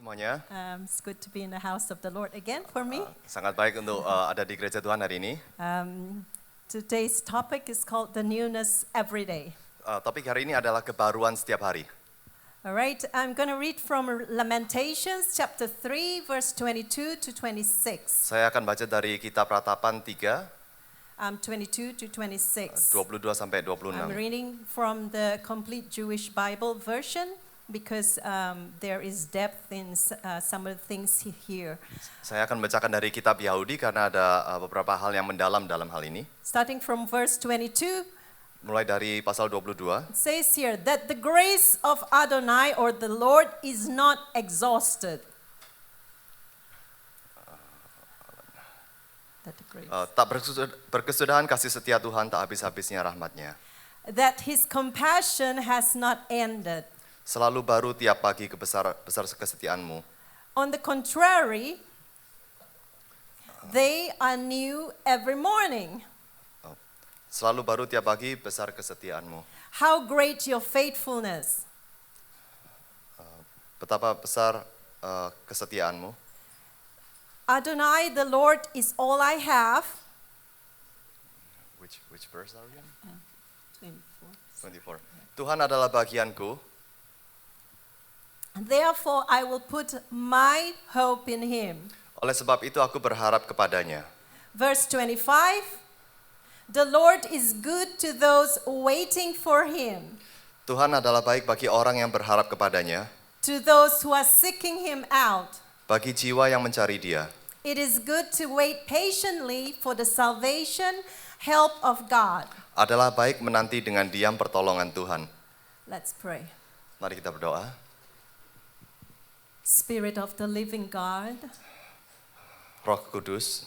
semuanya. It's good to be in the house of the Lord again for me. Sangat baik untuk ada di gereja Tuhan hari ini. Today's topic is called the newness every day. Topik hari ini adalah kebaruan setiap hari. All right, I'm going to read from Lamentations chapter 3 verse 22 to 26. Saya akan baca dari kitab Ratapan 3, 22 to 26. 22 sampai I'm 26. reading from the Complete Jewish Bible version because there is depth in some of the things here. Saya akan bacakan dari kitab Yahudi karena ada beberapa hal yang mendalam dalam hal ini. Starting from verse 22, Mulai dari pasal 22. it says here that the grace of Adonai or the Lord is not exhausted. That the grace. Tak berkesudahan kasih setia Tuhan, tak habis-habisnya rahmatnya. That his compassion has not ended. Selalu baru tiap pagi besar kesetiaanmu. On the contrary, they are new every morning. Selalu baru tiap pagi besar kesetiaanmu. How great your faithfulness. Betapa besar kesetiaanmu. Adonai, the Lord is all I have. Which verse are we in? 24. 24. Tuhan adalah bagianku, Therefore I will put my hope in him. oleh sebab itu aku berharap kepadanya. Verse 25. The Lord is good to those waiting for him, Tuhan adalah baik bagi orang yang berharap kepadanya, to those who are seeking him out. bagi jiwa yang mencari Dia. It is good to wait patiently for the salvation, help of God. Adalah baik menanti dengan diam pertolongan Tuhan. Let's pray. Mari kita berdoa. Spirit of the living God, Roh Kudus,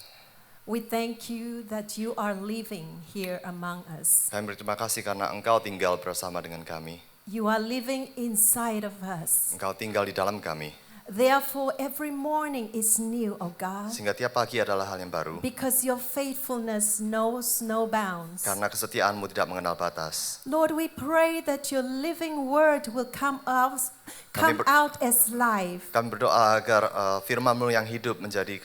we thank you that you are living here among us. kami berterima kasih karena Engkau tinggal bersama dengan kami. You are living inside of us. Engkau tinggal di dalam kami. Therefore, every morning is new, O God, Sehingga tiap pagi adalah hal yang baru. because your faithfulness knows no bounds. Karena kesetiaanmu tidak mengenal batas. Lord, we pray that your living word will come out as life, Kami berdoa agar firman-Mu yang hidup menjadi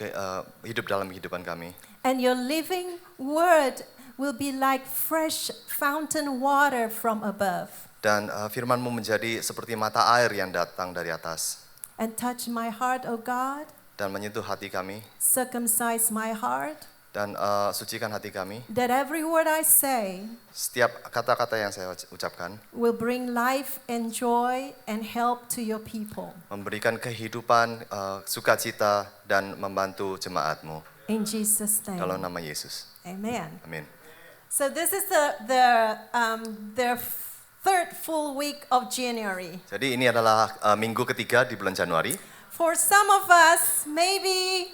hidup dalam kehidupan kami. and your living word will be like fresh fountain water from above, Dan firman-Mu menjadi seperti mata air yang datang dari atas. and touch my heart, O God, Dan menyentuh hati kami. circumcise my heart, Dan sucikan hati kami. that every word I say Setiap kata-kata yang saya ucapkan will bring life and joy and help to your people. memberikan kehidupan, sukacita, dan membantu jemaat-Mu. In Jesus' Dalam name, nama Yesus. amen. Amin. So this is the third full week of January. Jadi ini adalah minggu ketiga di bulan Januari. For some of us, maybe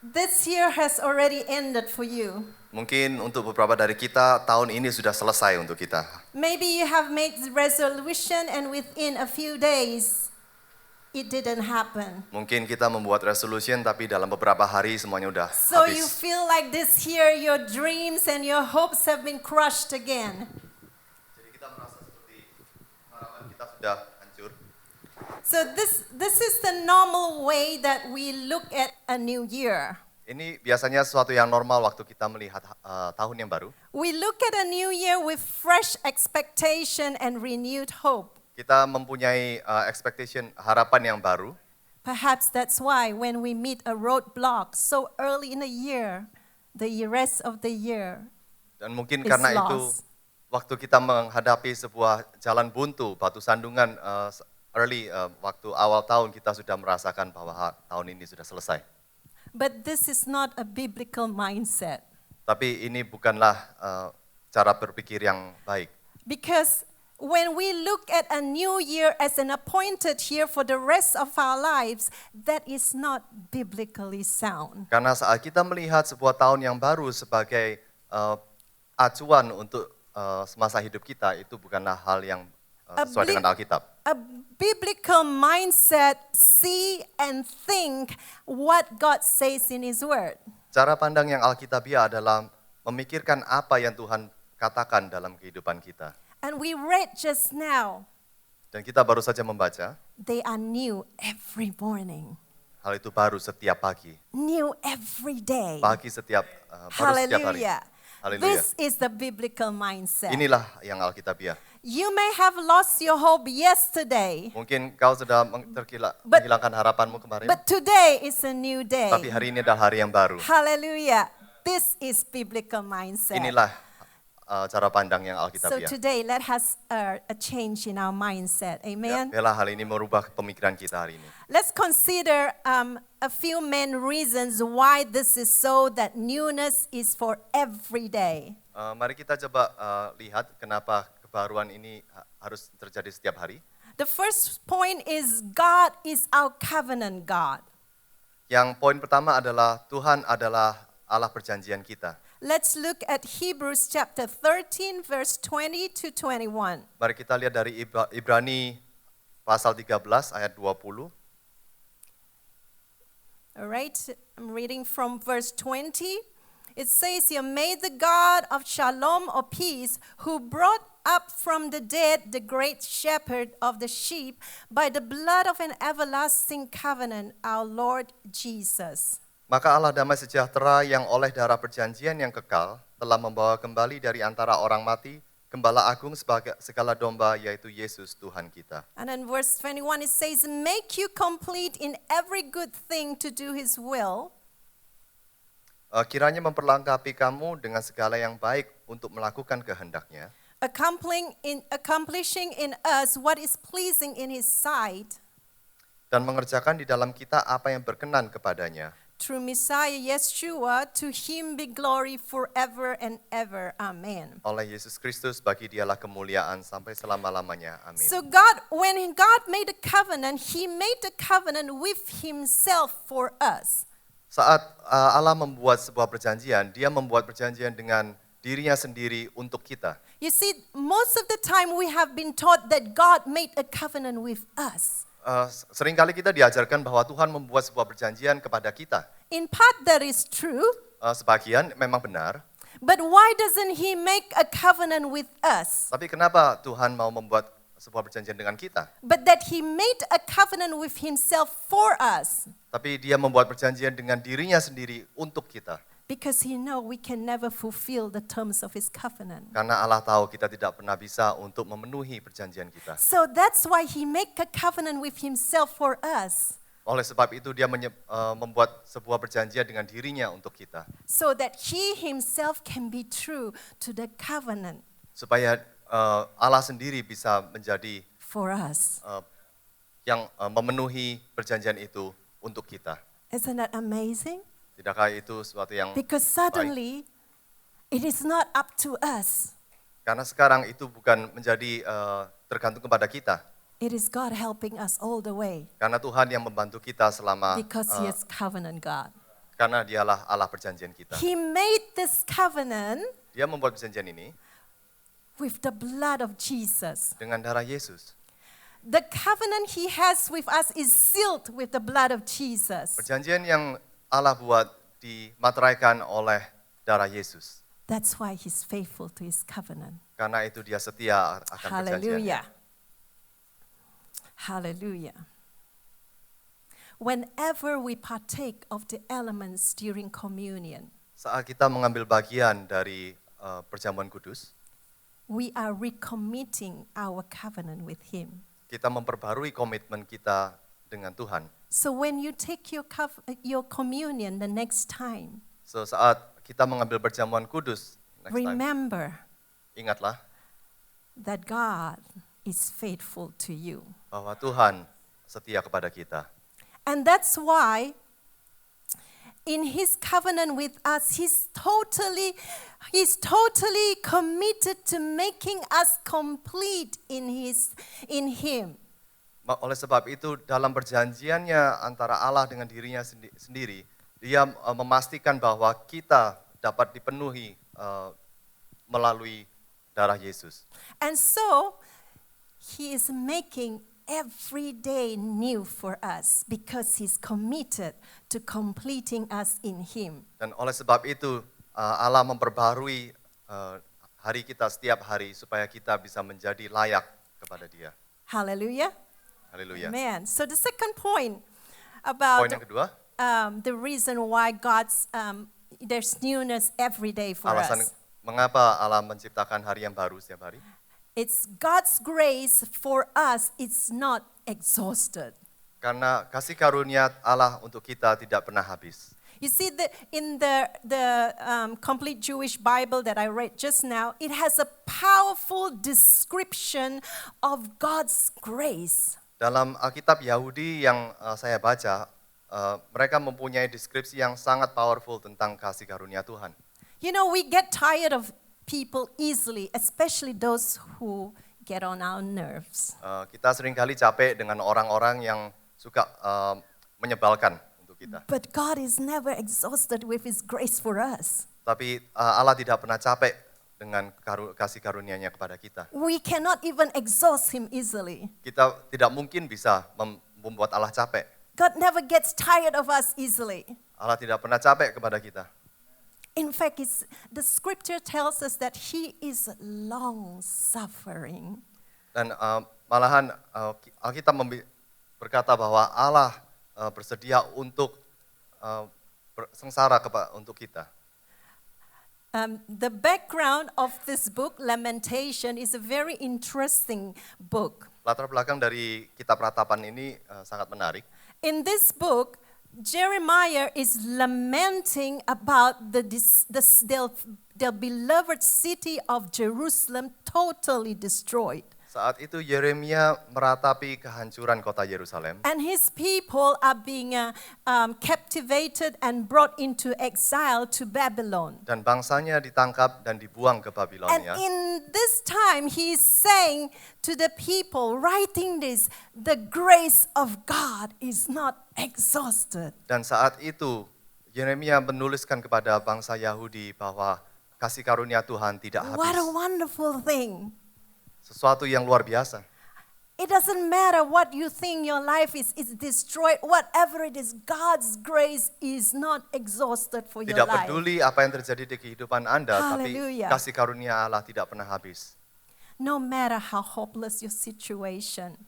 this year has already ended for you. Mungkin untuk beberapa dari kita, tahun ini sudah selesai untuk kita. Maybe you have made the resolution and within a few days, it didn't happen. Mungkin kita membuat resolution tapi dalam beberapa hari semuanya udah So you habis. feel like this year your dreams and your hopes have been crushed again. Jadi kita merasa seperti harapan kita sudah hancur. So this is the normal way that we look at a new year. Ini biasanya sesuatu yang normal waktu kita melihat tahun yang baru. We look at a new year with fresh expectation and renewed hope. Kita mempunyai expectation, harapan yang baru. Perhaps that's why when we meet a roadblock so early in the rest of the year, Dan mungkin is karena itu lost. waktu kita menghadapi sebuah jalan buntu, batu sandungan waktu awal tahun kita sudah merasakan bahwa tahun ini sudah selesai. But this is not a biblical mindset. Tapi ini bukanlah cara berpikir yang baik. Because when we look at a new year as an appointed year for the rest of our lives, that is not biblically sound. Karena saat kita melihat sebuah tahun yang baru sebagai acuan untuk semasa hidup kita, itu bukanlah hal yang sesuai dengan Alkitab. A biblical mindset see and think what God says in his word. Cara pandang yang Alkitabiah adalah memikirkan apa yang Tuhan katakan dalam kehidupan kita. And we read just now Dan kita baru saja membaca, they are new every morning, hal itu baru setiap pagi. new every day. Baru setiap hari. Hallelujah. Haleluya. This is the biblical mindset. Inilah yang Alkitabiah. You may have lost your hope yesterday, Mungkin kau sudah menghilangkan harapanmu kemarin, but today is a new day. tapi hari ini adalah hari yang baru. Hallelujah. This is biblical mindset. Inilah cara pandang yang So Alkitabiah. today, let us a change in our mindset. Ya, Amen. biarlah hal ini merubah pemikiran kita hari ini. Let's consider a few main reasons why this is so, that newness is for every day. Mari kita coba lihat kenapa kebaruan ini harus terjadi setiap hari. The first point is God is our covenant God. Yang poin pertama adalah Tuhan adalah Allah perjanjian kita. Let's look at Hebrews chapter 13, verse 20 to 21. Mari kita lihat dari Ibrani pasal 13 ayat 20. All right, I'm reading from verse 20. It says here, may the God of shalom or peace, who brought up from the dead the great shepherd of the sheep by the blood of an everlasting covenant, our Lord Jesus. Maka Allah damai sejahtera yang oleh darah perjanjian yang kekal telah membawa kembali dari antara orang mati Gembala agung sebagai segala domba, yaitu Yesus Tuhan kita. And in verse 21 it says, make you complete in every good thing to do his will. Kiranya memperlengkapi kamu dengan segala yang baik untuk melakukan kehendaknya. Accomplishing in us what is pleasing in his sight. Dan mengerjakan di dalam kita apa yang berkenan kepadanya. Through Messiah Yeshua, to him be glory forever and ever. Amen. Oleh Yesus Kristus, bagi dialah kemuliaan sampai selama-lamanya. Amin. So God, when God made a covenant, he made a covenant with himself for us. Saat Allah membuat sebuah perjanjian, dia membuat perjanjian dengan dirinya sendiri untuk kita. You see, most of the time we have been taught that God made a covenant with us. Seringkali kita diajarkan bahwa Tuhan membuat sebuah perjanjian kepada kita. In part that is true. Sebagian memang benar. But why doesn't he make a covenant with us? Tapi kenapa Tuhan mau membuat sebuah perjanjian dengan kita? But that he made a covenant with himself for us. Tapi dia membuat perjanjian dengan dirinya sendiri untuk kita. Because he know we can never fulfill the terms of his covenant. Karena Allah tahu kita tidak pernah bisa untuk memenuhi perjanjian kita. So that's why he make a covenant with himself for us. Oleh sebab itu dia membuat sebuah perjanjian dengan dirinya untuk kita. So that he himself can be true to the covenant. Supaya Allah sendiri bisa menjadi for us. Yang memenuhi perjanjian itu untuk kita. Isn't that amazing? Tidakkah itu sesuatu yang Because suddenly it is not up to us. Karena sekarang itu bukan menjadi tergantung kepada kita. It is God helping us all the way. Karena Tuhan yang membantu kita selama because he is covenant God. Karena dialah Allah perjanjian kita. He made this covenant Dia membuat perjanjian ini with the blood of Jesus. dengan darah Yesus. The covenant he has with us is sealed with the blood of Jesus. Perjanjian yang Allah buat dimateraikan oleh darah Yesus. That's why he's faithful to his covenant. Karena itu dia setia akan perjanjiannya. Hallelujah. Hallelujah. Whenever we partake of the elements during communion, saat kita mengambil bagian dari perjamuan kudus, we are recommitting our covenant with him. Kita memperbarui komitmen kita dengan Tuhan. So when you take your communion the next time, so saat kita mengambil perjamuan kudus remember ingatlah that God is faithful to you. Bahwa Tuhan setia kepada kita. And that's why in his covenant with us, he's totally committed to making us complete in him. Oleh sebab itu dalam perjanjiannya antara Allah dengan dirinya sendiri, dia memastikan bahwa kita dapat dipenuhi melalui darah Yesus. And so he is making every day new for us because he's committed to completing us in him. Dan oleh sebab itu Allah memperbarui hari kita setiap hari supaya kita bisa menjadi layak kepada Dia. Hallelujah. Haleluya. Amen. So the second point Poin about yang kedua, the reason why there's newness every day for alasan us. mengapa Allah menciptakan hari yang baru setiap hari. It's God's grace for us. It's not exhausted. Karena kasih karunia Allah untuk kita tidak pernah habis. You see, in the complete Jewish Bible that I read just now, it has a powerful description of God's grace. Dalam Alkitab Yahudi yang saya baca, mereka mempunyai deskripsi yang sangat powerful tentang kasih karunia Tuhan. You know, we get tired of people easily, especially those who get on our nerves. Kita seringkali capek dengan orang-orang yang suka menyebalkan untuk kita. But God is never exhausted with His grace for us. Tapi Allah tidak pernah capek dengan kasih karunia-Nya kepada kita. We cannot even exhaust Him easily. Kita tidak mungkin bisa membuat Allah capek. God never gets tired of us easily. Allah tidak pernah capek kepada kita. In fact, the scripture tells us that He is long suffering. Dan malahan Alkitab berkata bahwa Allah bersedia untuk sengsara untuk kita. The background of this book, Lamentation, is a very interesting book. Latar belakang dari kitab ratapan ini sangat menarik. In this book, Jeremiah is lamenting about the beloved city of Jerusalem totally destroyed. Saat itu Yeremia meratapi kehancuran kota Yerusalem. And his people are being captivated and brought into exile to Babylon. Dan bangsanya ditangkap dan dibuang ke And Babilonia. in this time, he is saying to the people, writing this, the grace of God is not exhausted. Dan saat itu Yeremia menuliskan kepada bangsa Yahudi bahwa kasih karunia Tuhan tidak What a habis. wonderful thing. Sesuatu yang luar biasa. It doesn't matter what you think your life is destroyed, whatever it is, God's grace is not exhausted for your Tidak life. peduli apa yang terjadi di kehidupan Anda, tapi Hallelujah. kasih karunia Allah tidak pernah habis. No matter how hopeless your situation,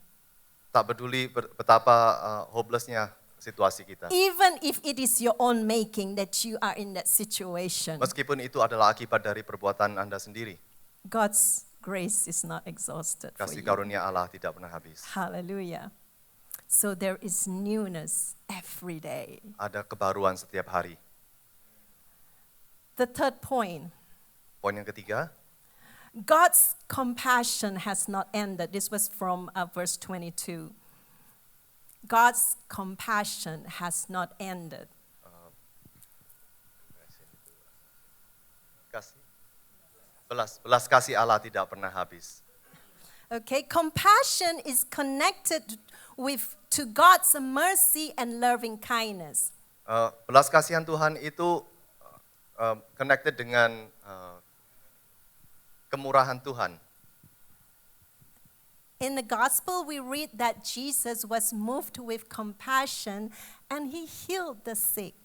Tak peduli betapa hopelessnya situasi kita. even if it is your own making that you are in that situation, Meskipun itu adalah akibat dari perbuatan Anda sendiri, God's grace is not exhausted for kasih you. karunia Allah tidak pernah habis. Hallelujah. So there is newness every day. Ada kebaruan setiap hari. The third point, Poin yang ketiga, God's compassion has not ended. This was from verse 22. God's compassion has not ended. belas kasih Allah tidak pernah habis. Okay, compassion is connected to God's mercy and loving kindness. Belas kasihan Tuhan itu connected dengan kemurahan Tuhan. In the gospel, we read that Jesus was moved with compassion and He healed the sick.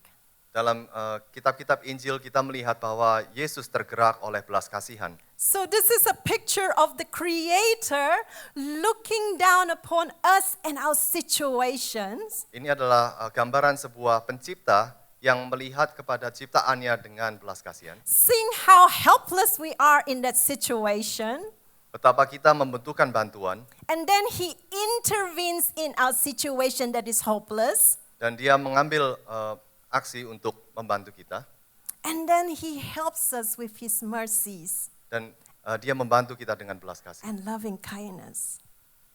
Dalam kitab-kitab Injil kita melihat bahwa Yesus tergerak oleh belas kasihan. So this is a picture of the Creator looking down upon us and our situations. Ini adalah gambaran sebuah pencipta yang melihat kepada ciptaannya dengan belas kasihan. Seeing how helpless we are in that situation. Betapa kita membutuhkan bantuan. And then He intervenes in our situation that is hopeless. Dan dia mengambil aksi untuk membantu kita. And then He helps us with His mercies Dan dia membantu kita dengan belas kasih and loving kindness.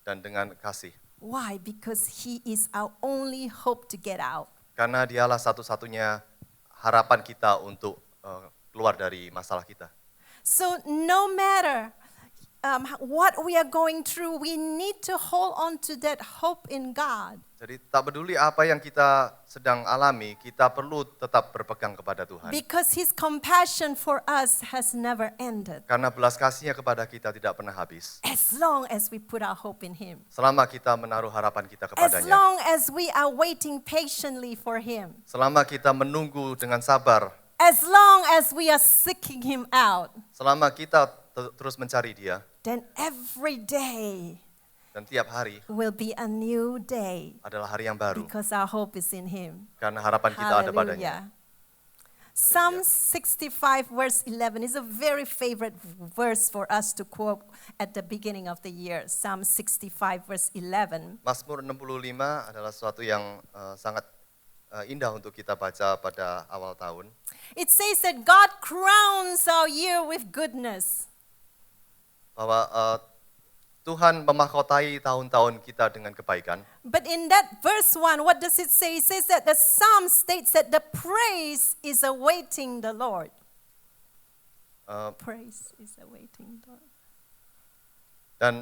dan dengan kasih. Why? Because He is our only hope to get out. Karena dialah satu-satunya harapan kita untuk keluar dari masalah kita. So no matter what we are going through, we need to hold on to that hope in God. Jadi tak peduli apa yang kita sedang alami, kita perlu tetap berpegang kepada Tuhan. Because His compassion for us has never ended. Karena belas kasihnya kepada kita tidak pernah habis. As long as we put our hope in Him. Selama kita menaruh harapan kita As kepadanya. long as we are waiting patiently for Him. Selama kita menunggu dengan sabar. As long as we are seeking Him out. Selama kita terus mencari Dia. Then every day Dan tiap hari will be a new day adalah hari yang baru. because our hope is in Him. Karena harapan kita ada padanya. Hallelujah. Psalm 65 verse 11 is a very favorite verse for us to quote at the beginning of the year. Psalm 65 verse 11. Mazmur 65 adalah sesuatu yang sangat indah untuk kita baca pada awal tahun. It says that God crowns our year with goodness. Bahwa Tuhan memahkotai tahun-tahun kita dengan kebaikan. But in that verse 1, what does it say? It says that the psalm states that the praise is awaiting the Lord. Praise is awaiting the Lord. Dan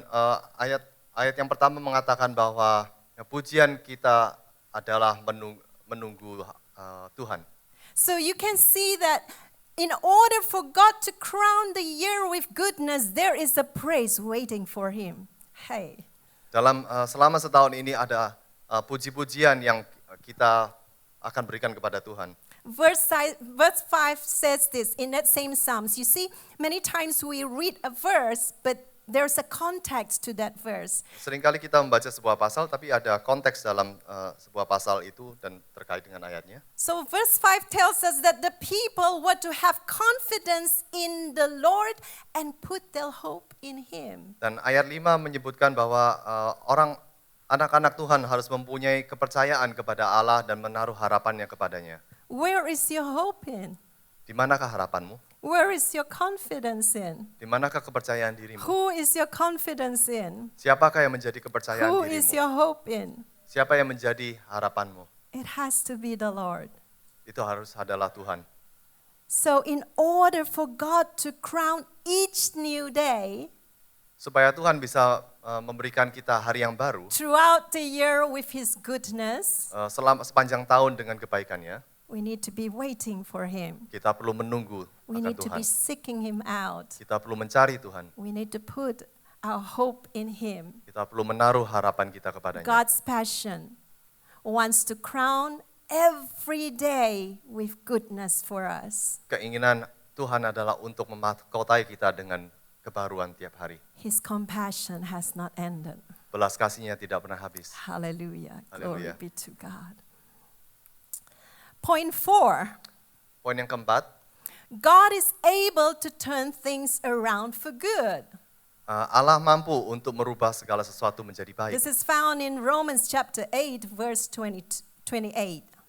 ayat yang pertama mengatakan bahwa pujian kita adalah menunggu Tuhan. So you can see that in order for God to crown the year with goodness, there is a praise waiting for Him. Hey. Selama setahun ini ada puji-pujian yang kita akan berikan kepada Tuhan. Verse 5 says this in that same Psalms. You see, many times we read a verse, but there's a context to that verse. Seringkali kita membaca sebuah pasal, tapi ada konteks dalam sebuah pasal itu dan terkait dengan ayatnya. So verse 5 tells us that the people were to have confidence in the Lord and put their hope in Him. Dan ayat 5 menyebutkan bahwa anak-anak Tuhan harus mempunyai kepercayaan kepada Allah dan menaruh harapannya kepadanya. Where is your hope in? Di manakah harapanmu? Where is your confidence in? Di manakah kepercayaan dirimu? Who is your confidence in? Siapakah yang menjadi kepercayaan Who is dirimu? your hope in? Siapa yang menjadi harapanmu? It has to be the Lord. Itu harus adalah Tuhan. So in order for God to crown each new day Supaya Tuhan bisa memberikan kita hari yang baru throughout the year with His goodness, sepanjang tahun dengan kebaikannya, we need to be waiting for Him. kita perlu menunggu We akan need to Tuhan. be seeking Him out. Kita perlu mencari Tuhan. We need to put our hope in Him. Kita perlu menaruh harapan kita kepadanya. God's passion wants to crown every day with goodness for us. Keinginan Tuhan adalah untuk memahkotai kita dengan kebaruan tiap hari. His compassion has not ended. Belas kasihnya tidak pernah habis. Hallelujah. Glory Hallelujah. be to God. Point 4. Poin yang keempat, God is able to turn things around for good. Allah mampu untuk merubah segala sesuatu menjadi baik. This is found in Romans chapter 8 verse 28.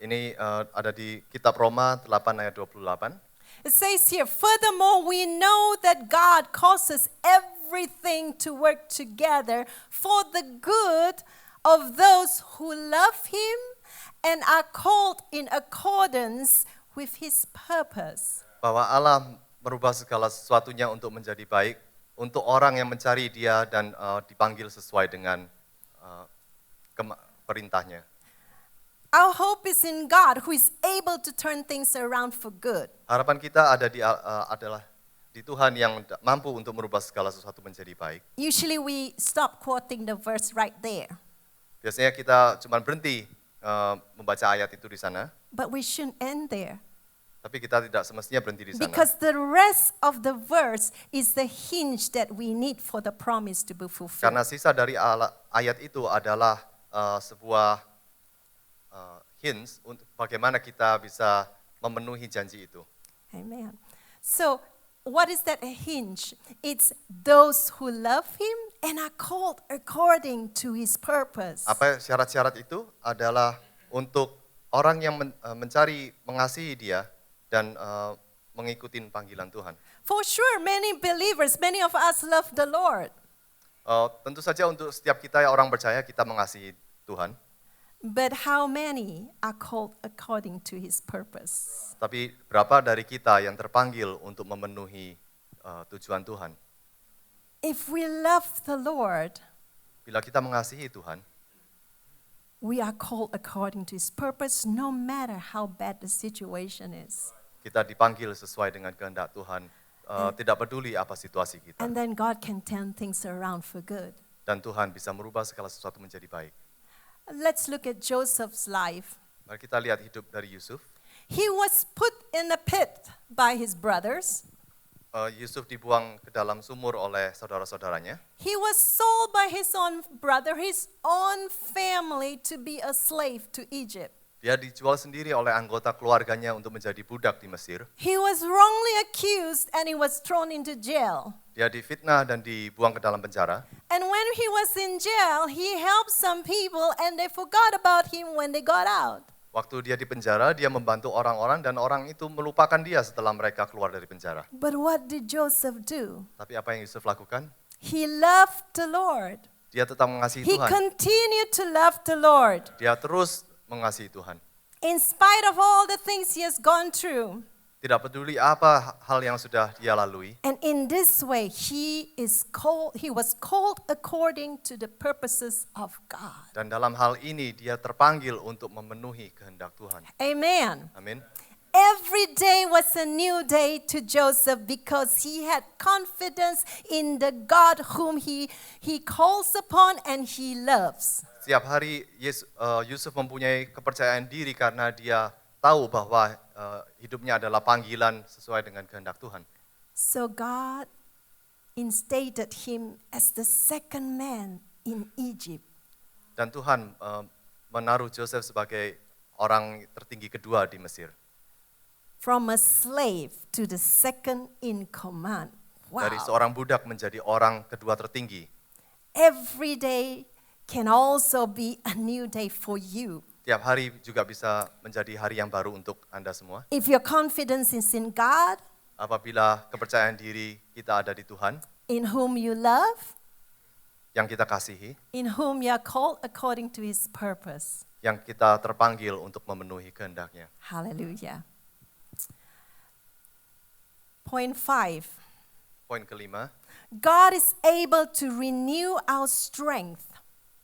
Ini ada di kitab Roma 8 ayat 28. It says here, furthermore, we know that God causes everything to work together for the good of those who love Him and are called in accordance with His purpose. Bahwa Allah merubah segala sesuatunya untuk menjadi baik untuk orang yang mencari Dia dan dipanggil sesuai dengan perintahnya. Our hope is in God who is able to turn things around for good. Harapan kita adalah di Tuhan yang mampu untuk merubah segala sesuatu menjadi baik. Usually we stop quoting the verse right there, Biasanya kita cuma berhenti membaca ayat itu di sana, but we shouldn't end there. tapi kita tidak semestinya berhenti di sana. Because the rest of the verse is the hinge that we need for the promise to be fulfilled. Karena sisa dari ayat itu adalah sebuah hints untuk bagaimana kita bisa memenuhi janji itu. Amen. So, what is that a hinge? It's those who love Him and are called according to His purpose. Apa syarat-syarat itu adalah untuk orang yang mencari mengasihi Dia dan mengikuti panggilan Tuhan. For sure, many believers, many of us love the Lord. Tentu saja untuk setiap kita orang percaya kita mengasihi Tuhan. But how many are called according to His purpose? Tapi berapa dari kita yang terpanggil untuk memenuhi tujuan Tuhan? If we love the Lord, Bila kita mengasihi Tuhan, we are called according to His purpose no matter how bad the situation is. kita dipanggil sesuai dengan kehendak Tuhan, tidak peduli apa situasi kita. And then God can turn things around for good. Dan Tuhan bisa merubah segala sesuatu menjadi baik. Let's look at Joseph's life. Mari kita lihat hidup dari Yusuf. He was put in a pit by his brothers. Yusuf dibuang ke dalam sumur oleh saudara-saudaranya. He was sold by his own brother, his own family, to be a slave to Egypt. Dia dijual sendiri oleh anggota keluarganya untuk menjadi budak di Mesir. He was wrongly accused and he was thrown into jail. Dia difitnah dan dibuang ke dalam penjara. And when he was in jail, he helped some people and they forgot about him when they got out. Waktu dia di penjara, dia membantu orang-orang dan orang itu melupakan dia setelah mereka keluar dari penjara. But what did Joseph do? Tapi apa yang Yusuf lakukan? He loved the Lord. Dia tetap mengasihi He Tuhan. continued to love the Lord. Dia terus mengasihi Tuhan. In spite of all the things he has gone through. Tidak peduli apa hal yang sudah dia lalui. And in this way, he was called according to the purposes of God. Dan dalam hal ini dia terpanggil untuk memenuhi kehendak Tuhan. Amen. Amin. Every day was a new day to Joseph because he had confidence in the God whom he calls upon and he loves. Setiap hari Yusuf mempunyai kepercayaan diri karena dia tahu bahwa hidupnya adalah panggilan sesuai dengan kehendak Tuhan. So God instated him as the second man in Egypt. Dan Tuhan menaruh Joseph sebagai orang tertinggi kedua di Mesir. From a slave to the second in command. Wow. Dari seorang budak menjadi orang kedua tertinggi. Every day can also be a new day for you. Tiap hari juga bisa menjadi hari yang baru untuk Anda semua. If your confidence is in God, Apabila kepercayaan diri kita ada di Tuhan, in whom you love, yang kita kasihi, in whom you are called according to his purpose. yang kita terpanggil untuk memenuhi kehendak-Nya. Hallelujah. Point 5. Poin kelima, God is able to renew our strength.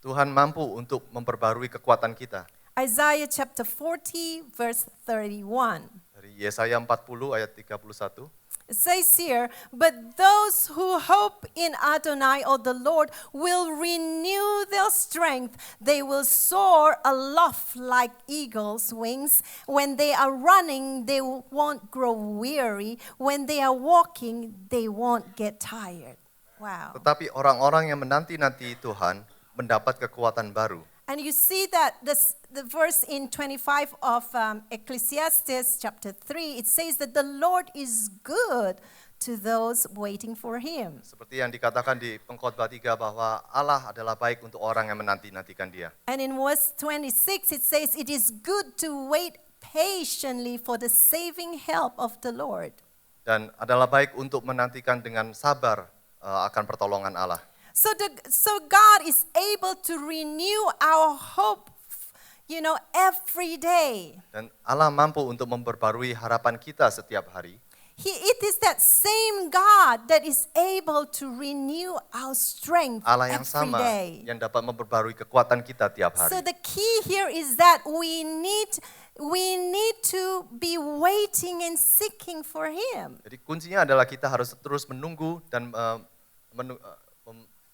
Tuhan mampu untuk memperbarui kekuatan kita. Isaiah chapter 40 verse 31. Dari Yesaya 40 ayat 31. It says here, but those who hope in Adonai or the Lord will renew their strength. They will soar aloft like eagles' wings. When they are running, they won't grow weary. When they are walking, they won't get tired. Wow. Tetapi orang-orang yang menanti-nanti Tuhan mendapat kekuatan baru. And you see that the verse in 25 of Ecclesiastes chapter 3, it says that the Lord is good to those waiting for him. Seperti yang dikatakan di Pengkhotbah 3 bahwa Allah adalah baik untuk orang yang menanti-nantikan Dia. And in verse 26 it says, it is good to wait patiently for the saving help of the Lord. Dan adalah baik untuk menantikan dengan sabar akan pertolongan Allah. So God is able to renew our hope, every day. Dan Allah mampu untuk memperbarui harapan kita setiap hari. It is that same God that is able to renew our strength Allah yang every sama day. yang dapat memperbarui kekuatan kita tiap hari. So the key here is that we need to be waiting and seeking for Him. Jadi kuncinya adalah kita harus terus menunggu dan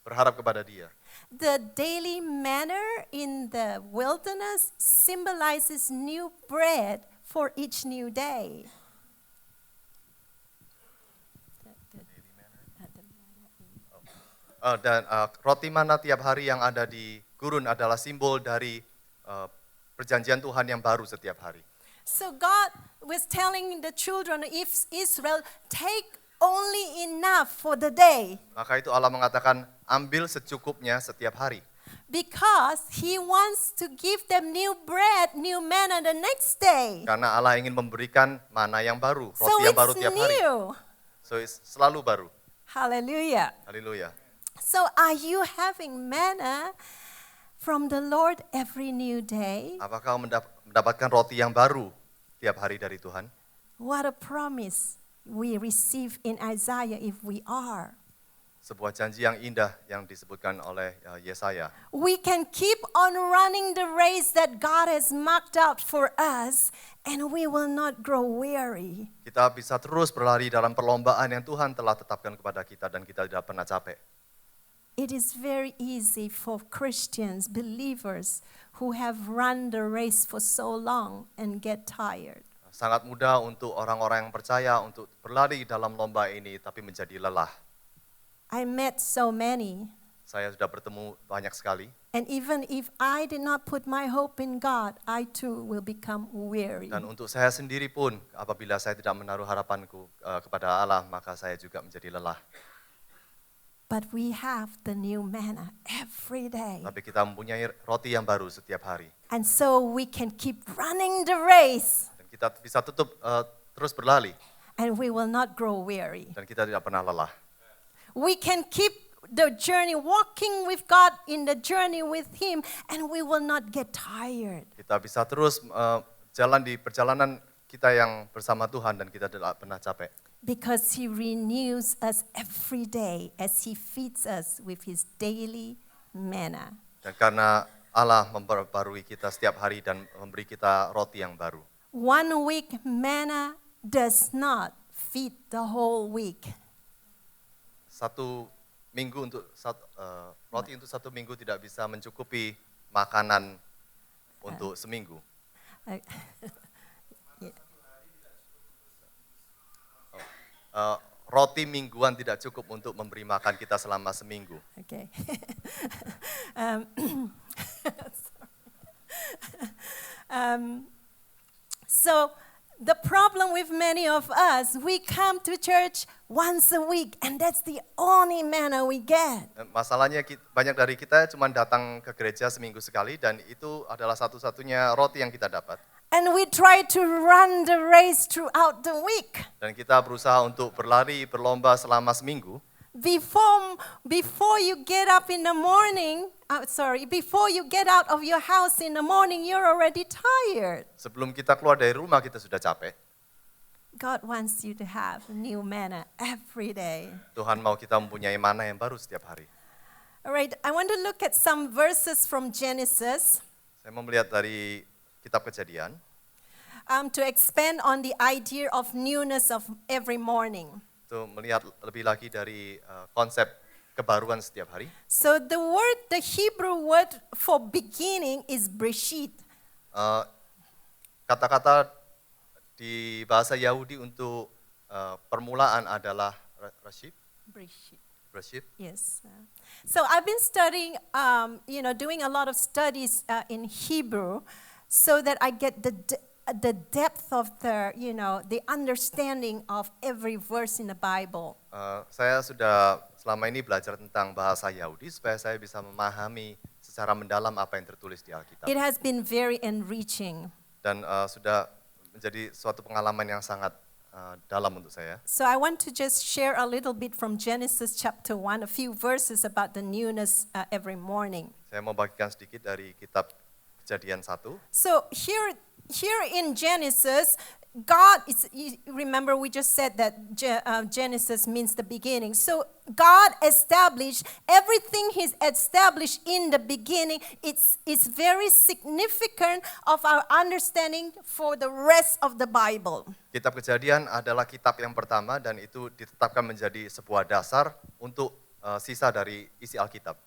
berharap kepada Dia. The daily manna in the wilderness symbolizes new bread for each new day. Dan roti mana tiap hari yang ada di gurun adalah simbol dari perjanjian Tuhan yang baru setiap hari. So God was telling the children of Israel, take only enough for the day. Maka itu Allah mengatakan ambil secukupnya setiap hari. Because He wants to give them new bread, new manna the next day. Karena Allah ingin memberikan mana yang baru, So roti yang baru it's tiap hari. new. So it's selalu baru. Hallelujah. Haleluya. So are you having manna from the Lord every new day? Apakah mendapatkan roti yang baru tiap hari dari Tuhan? What a promise we receive in Isaiah if we are. Sebuah janji yang indah yang disebutkan oleh Yesaya. We can keep on running the race that God has marked out for us and we will not grow weary. Kita bisa terus berlari dalam perlombaan yang Tuhan telah tetapkan kepada kita dan kita tidak pernah capek. It is very easy for Christians, believers who have run the race for so long and get tired. sangat mudah untuk orang-orang yang percaya untuk berlari dalam lomba ini, tapi menjadi lelah. I met so many. Saya sudah bertemu banyak sekali. And even if I did not put my hope in God, I too will become weary. Dan untuk saya sendiri pun, apabila saya tidak menaruh harapanku kepada Allah, maka saya juga menjadi lelah. But we have the new manna every day. Tapi kita mempunyai roti yang baru setiap hari. And so we can keep running the race. Dan kita bisa terus berlari. And we will not grow weary. Dan kita tidak pernah lelah. We can keep the journey, walking with God in the journey with Him, and we will not get tired. Kita bisa terus jalan di perjalanan kita yang bersama Tuhan dan kita tidak pernah capek. Because He renews us every day as He feeds us with His daily manna. Dan karena Allah memperbarui kita setiap hari dan memberi kita roti yang baru. 1 week manna does not feed the whole week. Roti untuk 1 minggu tidak bisa mencukupi makanan untuk seminggu. Roti mingguan tidak cukup untuk memberi makan kita selama seminggu. Okay. So the problem with many of us, we come to church once a week and that's the only manna we get. Masalahnya banyak dari kita cuma datang ke gereja seminggu sekali dan itu adalah satu-satunya roti yang kita dapat. And we try to run the race throughout the week. Dan kita berusaha untuk berlomba selama seminggu. Before you get up in the morning, before you get out of your house in the morning, you're already tired. Sebelum kita keluar dari rumah kita sudah capek. God wants you to have new manna every day. Tuhan mau kita mempunyai mana yang baru setiap hari. Alright, I want to look at some verses from Genesis. Saya mau melihat dari kitab Kejadian. To expand on the idea of newness of every morning. Untuk melihat lebih lagi dari konsep kebaruan setiap hari. So the Hebrew word for beginning is Breshit. Kata-kata di bahasa Yahudi untuk permulaan adalah Rashid. Breshit. Yes. So I've been studying, doing a lot of studies in Hebrew, so that I get the depth of the understanding of every verse in the Bible. Saya sudah selama ini belajar tentang bahasa Yahudi supaya saya bisa memahami secara mendalam apa yang tertulis di Alkitab. It has been very enriching. Dan sudah menjadi suatu pengalaman yang sangat dalam untuk saya. So I want to just share a little bit from Genesis chapter 1, a few verses about the newness every morning. Saya mau bagikan sedikit dari kitab Kejadian 1. So here in Genesis, God is, remember we just said that Genesis means the beginning. So God established everything He's established in the beginning. It's very significant of our understanding for the rest of the Bible. Kitab Kejadian adalah kitab yang pertama dan itu ditetapkan menjadi sebuah dasar untuk sisa dari isi Alkitab.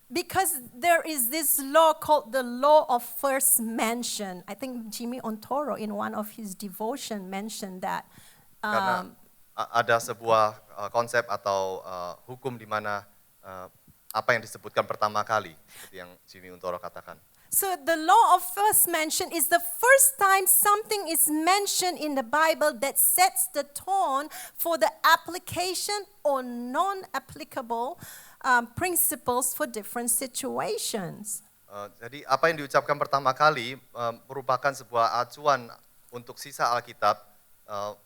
Because there is this law called the law of first mention. I think Jimmy Ontoro in one of his devotion mentioned that. Karena ada sebuah konsep atau hukum di mana apa yang disebutkan pertama kali, seperti yang Jimmy Ontoro katakan. So the law of first mention is the first time something is mentioned in the Bible that sets the tone for the application or non-applicable principles for different situations. Jadi apa yang diucapkan pertama kali merupakan sebuah acuan untuk sisa Alkitab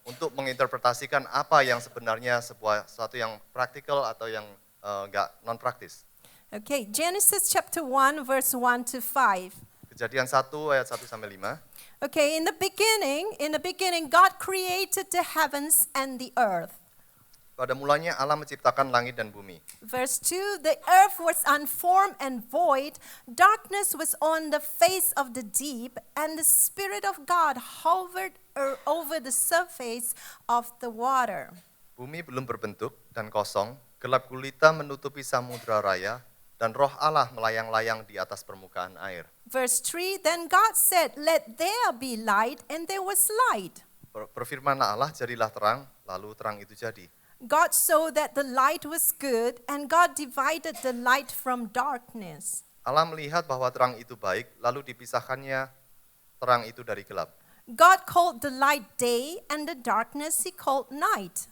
untuk menginterpretasikan apa yang sebenarnya sesuatu yang praktikal atau yang enggak non-praktis. Okay, Genesis chapter 1 verse 1 to 5. Kejadian 1 ayat 1 sampai 5. Okay, in the beginning God created the heavens and the earth. Pada mulanya Allah menciptakan langit dan bumi. Verse 2, the earth was unformed and void, darkness was on the face of the deep, and the Spirit of God hovered over the surface of the water. Bumi belum berbentuk dan kosong, gelap gulita menutupi samudra raya, Dan roh Allah melayang-layang di atas permukaan air. Verse 3, then God said, let there be light, and there was light. Berfirmanlah Allah, jadilah terang, lalu terang itu jadi. God saw that the light was good, and God divided the light from darkness. Allah melihat bahwa terang itu baik, lalu dipisahkannya terang itu dari gelap. God called the light day, and the darkness he called night.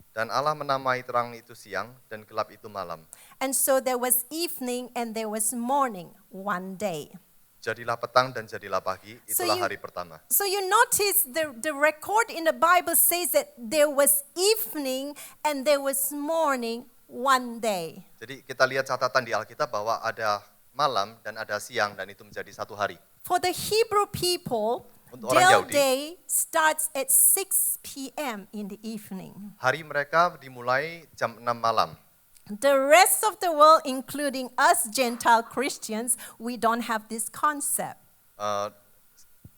Dan Allah menamai terang itu siang, dan gelap itu malam. And so there was evening and there was morning, one day. Jadilah petang dan jadilah pagi, So itulah you- hari pertama. So you notice the record in the Bible says that there was evening and there was morning, one day. Jadi kita lihat catatan di Alkitab bahwa ada malam dan ada siang, dan itu menjadi satu hari. For the Hebrew people, Untuk orang their Yahudi. day starts at 6 p.m. in the evening. Hari mereka dimulai jam 6 malam. The rest of the world, including us Gentile Christians, we don't have this concept.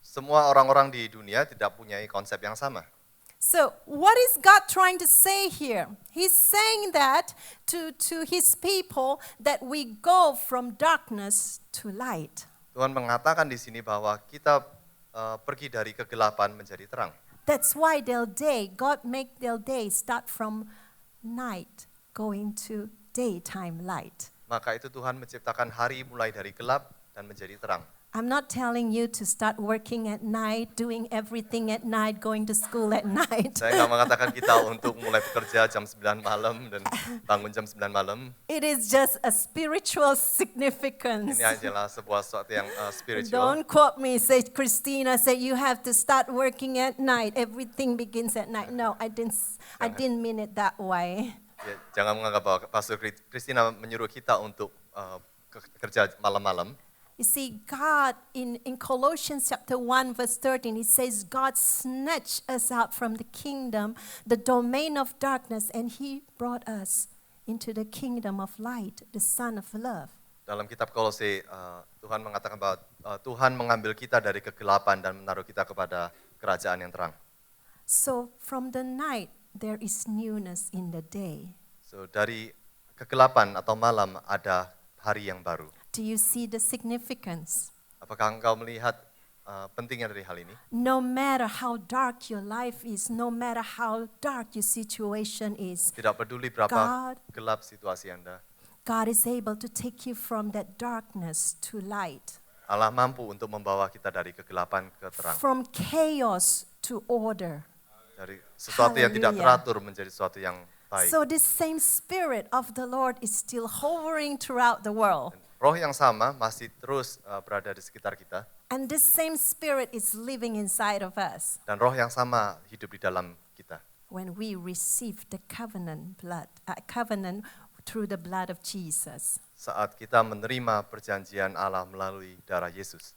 Semua orang-orang di dunia tidak punya konsep yang sama. So what is God trying to say here? He's saying that to his people that we go from darkness to light. Tuhan mengatakan di sini bahwa kita pergi dari kegelapan menjadi terang. That's why God make their day start from night going to daytime light. Maka itu Tuhan menciptakan hari mulai dari gelap dan menjadi terang. I'm not telling you to start working at night, doing everything at night, going to school at night. Saya nggak mengatakan kita untuk mulai bekerja jam 9 malam dan bangun jam 9 malam. It is just a spiritual significance. Ini adalah sebuah sesuatu yang spiritual. Don't quote me, say Christina said you have to start working at night. Everything begins at night. No, I didn't mean it that way. Ya, jangan menganggap bahwa Pastor Christina menyuruh kita untuk kerja malam-malam. You see, God, in Colossians chapter 1, verse 13, it says, God snatched us out from the kingdom, the domain of darkness, and he brought us into the kingdom of light, the Son of love. Dalam kitab Kolose, Tuhan mengatakan bahwa Tuhan mengambil kita dari kegelapan dan menaruh kita kepada kerajaan yang terang. So from the night, there is newness in the day. So dari kegelapan atau malam ada hari yang baru. Do you see the significance? Apakah engkau melihat pentingnya dari hal ini? No matter how dark your life is, no matter how dark your situation is, Tidak peduli berapa God- gelap situasi Anda, God is able to take you from that darkness to light, Allah mampu untuk membawa kita dari kegelapan ke terang. from chaos to order. Dari sesuatu yang tidak Hallelujah. teratur menjadi sesuatu yang baik. So this same spirit of the Lord is still hovering throughout the world. Roh yang sama masih terus berada di sekitar kita, And this same spirit is living inside of us dan roh yang sama hidup di dalam kita. when we receive the covenant through the blood of Jesus. Saat kita menerima perjanjian Allah melalui darah Yesus.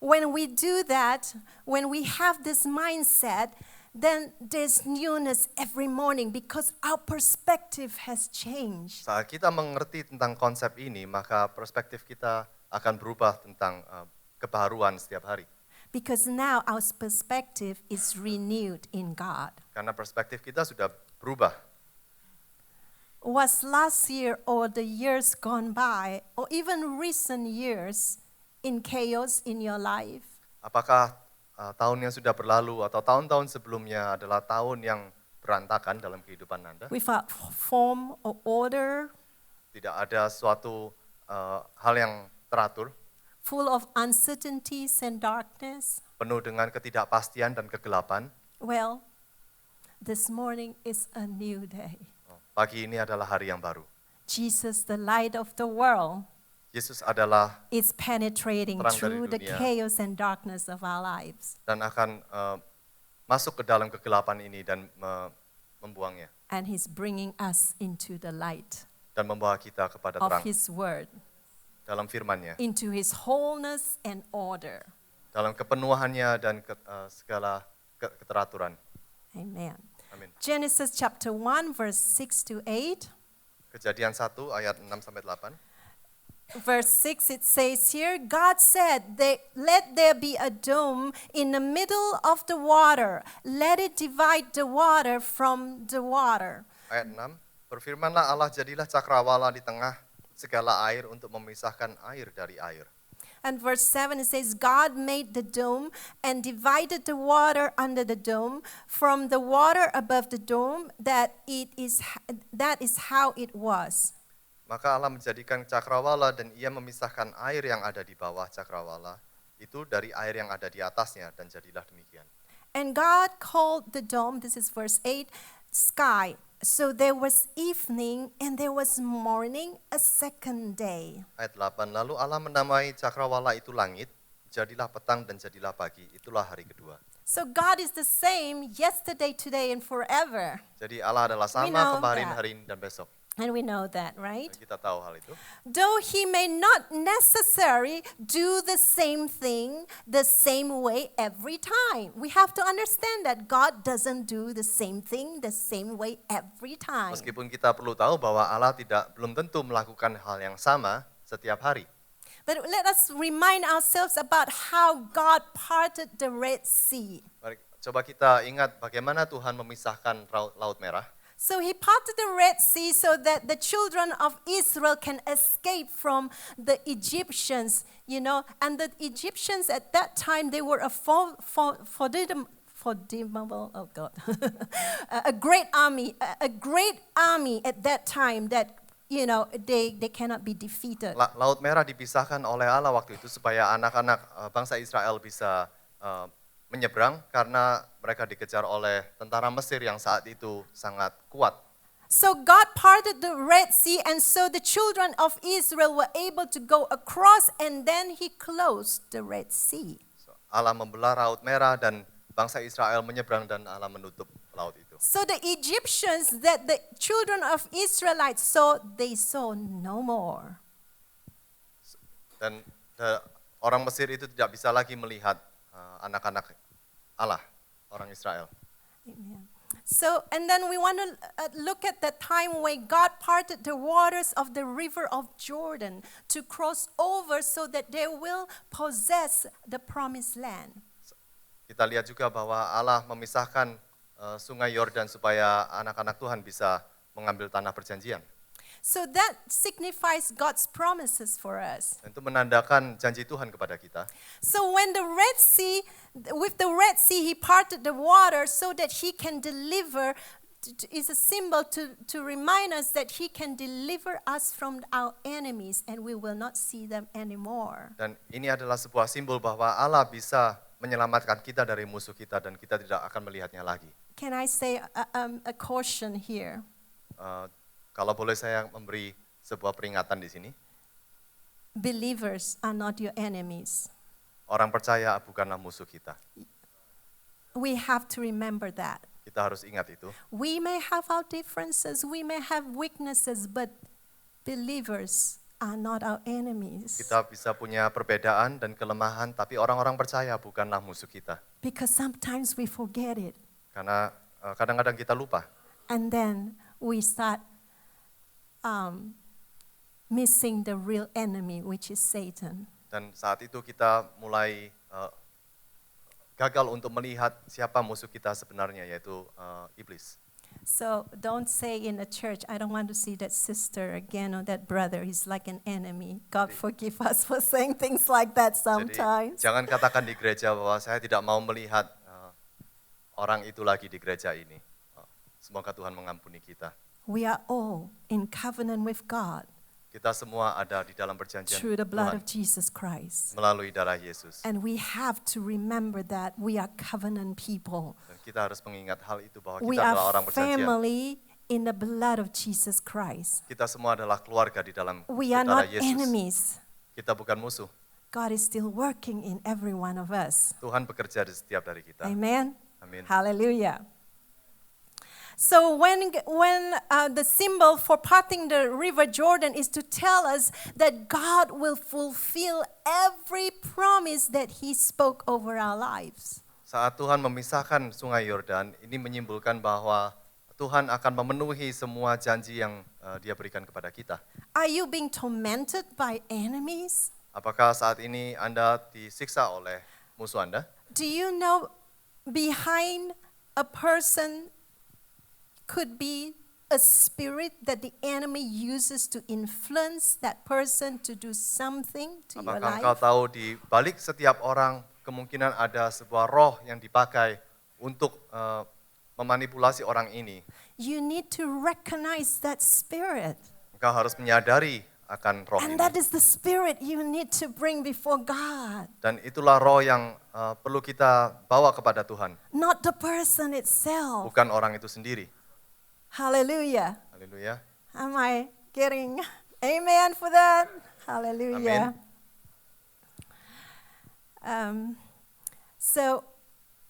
When we do that, when we have this mindset, then there's newness every morning because our perspective has changed. Saat kita mengerti tentang konsep ini, maka perspektif kita akan berubah tentang kebaruan setiap hari. Because now our perspective is renewed in God. Karena perspektif kita sudah berubah. Was last year or the years gone by, or even recent years, in chaos in your life? Apakah tahun yang sudah berlalu atau tahun-tahun sebelumnya adalah tahun yang berantakan dalam kehidupan Anda? Without form or order, Tidak ada suatu hal yang teratur, full of uncertainties and darkness? penuh dengan ketidakpastian dan kegelapan. Well, this morning is a new day. Pagi ini adalah hari yang baru. Jesus, the light of the world, Yesus adalah is penetrating Terang dari through the dunia. chaos and darkness of our lives. dan akan masuk ke dalam kegelapan ini dan membuangnya. And he's bringing us into the light Dan membawa kita kepada of terang his word, dalam firman-Nya, into his wholeness and order. dalam kepenuhannya dan segala keteraturan. Amen. Amin. Genesis chapter 1, verse 6 to 8. Kejadian 1 ayat 6 sampai 8. Verse 6, it says here, God said, let there be a dome in the middle of the water. Let it divide the water from the water. Ayat 6, berfirmanlah Allah, jadilah cakrawala di tengah segala air untuk memisahkan air dari air. And verse 7 it says, God made the dome and divided the water under the dome from the water above the dome, that is how it was. Maka Allah menjadikan cakrawala dan ia memisahkan air yang ada di bawah cakrawala itu dari air yang ada di atasnya, dan jadilah demikian. And God called the dome, this is verse 8, sky. So there was evening and there was morning, a second day. Ayat 8, lalu Allah menamai cakrawala itu langit, jadilah petang dan jadilah pagi, itulah hari kedua. So God is the same yesterday, today, and forever. Jadi Allah adalah We sama know kemarin, that. hari ini, dan besok. And we know that, right? Dan kita tahu hal itu. Though he may not necessarily do the same thing the same way every time. We have to understand that God doesn't do the same thing the same way every time. Meskipun kita perlu tahu bahwa Allah belum tentu melakukan hal yang sama setiap hari. But let us remind ourselves about how God parted the Red Sea. Mari coba kita ingat bagaimana Tuhan memisahkan Laut Merah. So he parted the Red Sea so that the children of Israel can escape from the Egyptians, and the Egyptians at that time, they were a formidable, oh God, a great army at that time that, they cannot be defeated. Laut Merah dipisahkan oleh Allah waktu itu supaya anak-anak bangsa Israel bisa menyeberang karena mereka dikejar oleh tentara Mesir yang saat itu sangat kuat. So God parted the Red Sea, and so the children of Israel were able to go across, and then he closed the Red Sea. Allah membelah Laut Merah dan bangsa Israel menyeberang dan Allah menutup laut itu. So the Egyptians that the children of Israelites saw, they saw no more. Dan orang Mesir itu tidak bisa lagi melihat anak-anak Allah, orang Israel. Amen. So, and then we want to look at the time when God parted the waters of the river of Jordan to cross over so that they will possess the promised land. Kita lihat juga bahwa Allah memisahkan sungai Yordan supaya anak-anak Tuhan bisa mengambil tanah perjanjian. So that signifies God's promises for us. Itu menandakan janji Tuhan kepada kita. So when with the Red Sea, he parted the water so that he can deliver, is a symbol to remind us that he can deliver us from our enemies and we will not see them anymore. Dan ini adalah sebuah simbol bahwa Allah bisa menyelamatkan kita dari musuh kita dan kita tidak akan melihatnya lagi. Can I say a caution here? Kalau boleh saya memberi sebuah peringatan di sini. Believers are not your enemies. Orang percaya bukanlah musuh kita. We have to remember that. Kita harus ingat itu. We may have our differences, we may have weaknesses, but believers are not our enemies. Kita bisa punya perbedaan dan kelemahan, tapi orang-orang percaya bukanlah musuh kita. Because sometimes we forget it. Karena kadang-kadang kita lupa. And then we start missing the real enemy, which is Satan. Dan saat itu kita mulai gagal untuk melihat siapa musuh kita sebenarnya, yaitu iblis. So don't say in a church, I don't want to see that sister again or that brother, he's like an enemy. God forgive us for saying things like that sometimes. Jadi jangan katakan di gereja bahwa saya tidak mau melihat orang itu lagi di gereja ini. Semoga Tuhan mengampuni kita. We are all in covenant with God. Kita semua ada di dalam perjanjian Through the blood Tuhan of Jesus Christ. melalui darah Yesus. And we have to remember that we are covenant people. Dan kita harus mengingat hal itu bahwa We kita adalah are orang perjanjian. family in the blood of Jesus Christ. Kita semua adalah keluarga di dalam We are darah not Yesus. enemies. Kita bukan musuh. God is still working in every one of us. Tuhan bekerja di setiap dari kita. Amen. Amin. Hallelujah. So when the symbol for parting the river Jordan is to tell us that God will fulfill every promise that He spoke over our lives. Saat Tuhan memisahkan sungai Yordan, ini menyimpulkan bahwa Tuhan akan memenuhi semua janji yang Dia berikan kepada kita. Are you being tormented by enemies? Apakah saat ini Anda disiksa oleh musuh Anda? Do you know behind a person could be a spirit that the enemy uses to influence that person to do something to your Apakah engkau life? tahu di balik setiap orang kemungkinan ada sebuah roh yang dipakai untuk memanipulasi orang ini? You need to recognize that spirit. Engkau harus menyadari akan roh And ini. that is the spirit you need to bring before God, Dan itulah roh yang perlu kita bawa kepada Tuhan, not the person itself. bukan orang itu sendiri. Hallelujah. Haleluya. Am I getting amen for that? Hallelujah. So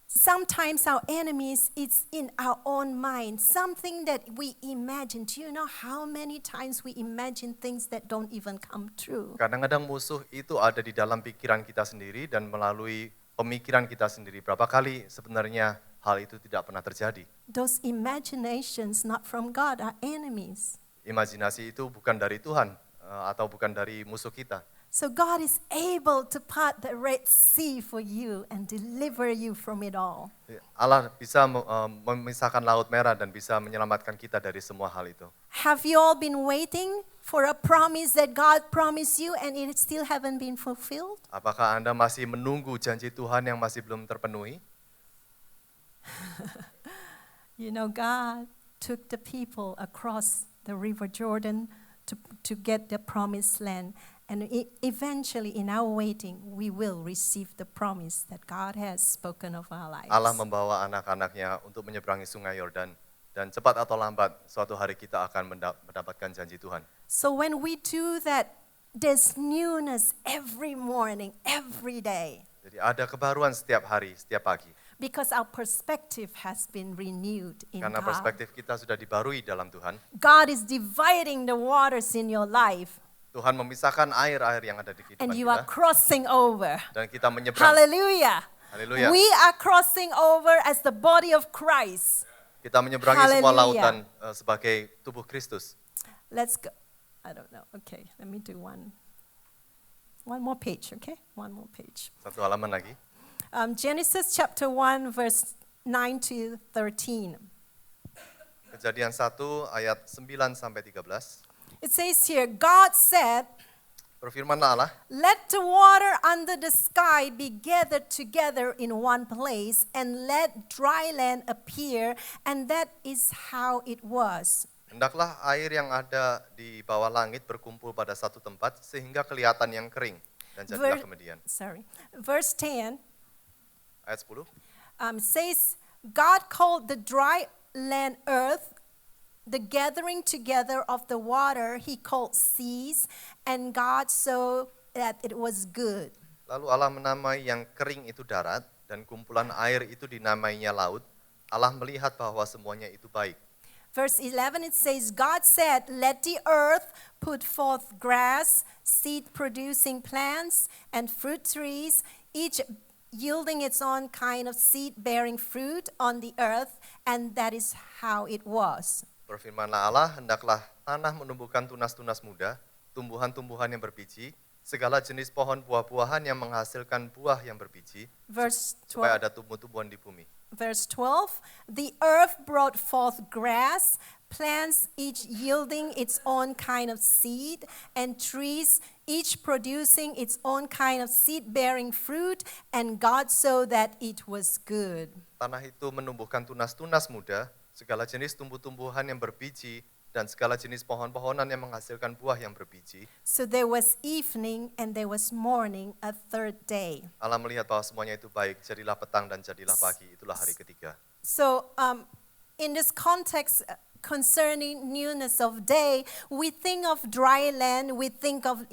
sometimes our enemies, it's in our own mind, something that we imagine. Do you know how many times we imagine things that don't even come true? Kadang-kadang musuh itu ada di dalam pikiran kita sendiri dan melalui pemikiran kita sendiri. Berapa kali sebenarnya hal itu tidak pernah terjadi? Those imaginations not from God are enemies. Imajinasi itu bukan dari Tuhan atau bukan dari musuh kita. So God is able to part the Red Sea for you and deliver you from it all. Allah bisa memisahkan Laut Merah dan bisa menyelamatkan kita dari semua hal itu. Have you all been waiting for a promise that God promised you and it still haven't been fulfilled? Apakah Anda masih menunggu janji Tuhan yang masih belum terpenuhi? You know, God took the people across the River Jordan to get the promised land. And eventually, in our waiting, we will receive the promise that God has spoken of our lives. Allah membawa anak-anaknya untuk menyeberangi sungai Yordan. Dan cepat atau lambat, suatu hari kita akan mendapatkan janji Tuhan. So when we do that, there's newness every morning, every day. Jadi ada kebaruan setiap hari, setiap pagi. Because our perspective has been renewed in Karena God. perspektif kita sudah dibarui dalam Tuhan. God is dividing the waters in your life. Tuhan memisahkan air-air yang ada di kehidupan And you are kita. crossing over. Dan kita menyeberang. Hallelujah. Haleluya. We are crossing over as the body of Christ. Kita menyeberangi semua Haleluya. lautan sebagai tubuh Kristus. Let's go. I don't know. Okay, let me do one more page, okay? One more page. Satu halaman lagi. Genesis chapter 1, verse 9 to 13. Kejadian 1 ayat 9 sampai 13. It says here, God said, Berfirmanlah Allah, let the water under the sky be gathered together in one place, and let dry land appear, and that is how it was. hendaklah air yang ada di bawah langit berkumpul pada satu tempat sehingga kelihatan yang kering. Dan jadilah kemudian. Verse 10 Ayat 10. says, God called the dry land earth, the gathering together of the water he called seas, and God saw that it was good. Lalu Allah menamai yang kering itu darat dan kumpulan air itu dinamainya laut. Allah melihat bahwa semuanya itu baik. Verse 11 it says, God said, let the earth put forth grass, seed-producing plants, and fruit trees, each yielding its own kind of seed-bearing fruit on the earth, and that is how it was. Berfirmanlah Allah, hendaklah tanah menumbuhkan tunas-tunas muda, tumbuhan-tumbuhan yang berbiji, segala jenis pohon buah-buahan yang menghasilkan buah yang berbiji, Verse supaya 12. ada tumbuh-tumbuhan di bumi. Verse 12, the earth brought forth grass, plants each yielding its own kind of seed, and trees each producing its own kind of seed-bearing fruit, and God saw that it was good. Tanah itu menumbuhkan tunas-tunas muda, segala jenis tumbuh-tumbuhan yang berbiji, dan segala jenis pohon-pohonan yang menghasilkan buah yang berbiji. So there was evening and there was morning, a third day. Allah melihat bahwa semuanya itu baik, jadilah petang dan jadilah pagi, itulah hari ketiga. So in this context concerning newness of day, we think of dry land, we think of,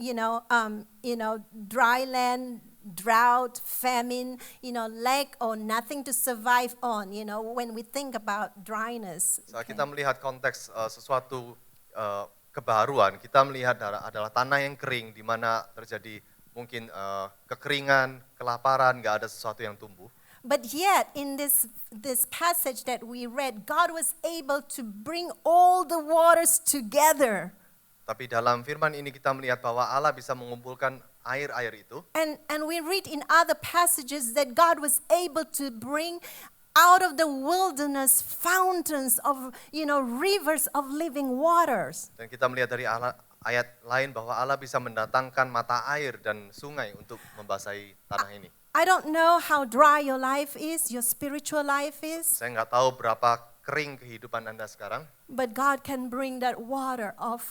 dry land, drought, famine, lack or nothing to survive on, when we think about dryness. Saat kita melihat konteks sesuatu kebaruan, kita melihat adalah tanah yang kering di mana terjadi mungkin kekeringan, kelaparan, nggak ada sesuatu yang tumbuh. But yet, in this passage that we read, God was able to bring all the waters together. Tapi dalam firman ini kita melihat bahwa Allah bisa mengumpulkan air-air itu. And we read in other passages that God was able to bring out of the wilderness fountains of, rivers of living waters. Dan kita melihat dari ayat lain bahwa Allah bisa mendatangkan mata air dan sungai untuk membasahi tanah ini. I don't know how dry your life is, your spiritual life is, Saya nggak tahu berapa kering kehidupan Anda sekarang, but God can bring that water of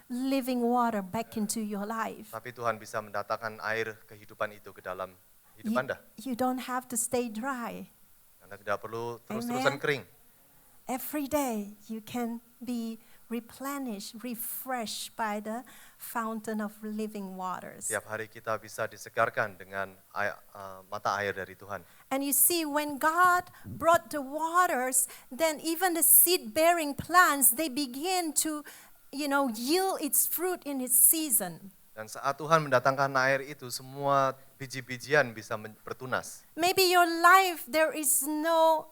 living water back into your life. tapi Tuhan bisa mendatangkan air kehidupan itu ke dalam hidup You, Anda. you don't have to stay dry. Anda tidak perlu terus-terusan Amen. kering. Every day you can be replenished, refreshed by the fountain of living waters. Setiap hari kita bisa disegarkan dengan mata air dari Tuhan. And you see, when God brought the waters, then even the seed-bearing plants, they begin to, yield its fruit in its season. Dan saat Tuhan mendatangkan air itu, semua biji-bijian bisa bertunas. Maybe your life, there is no,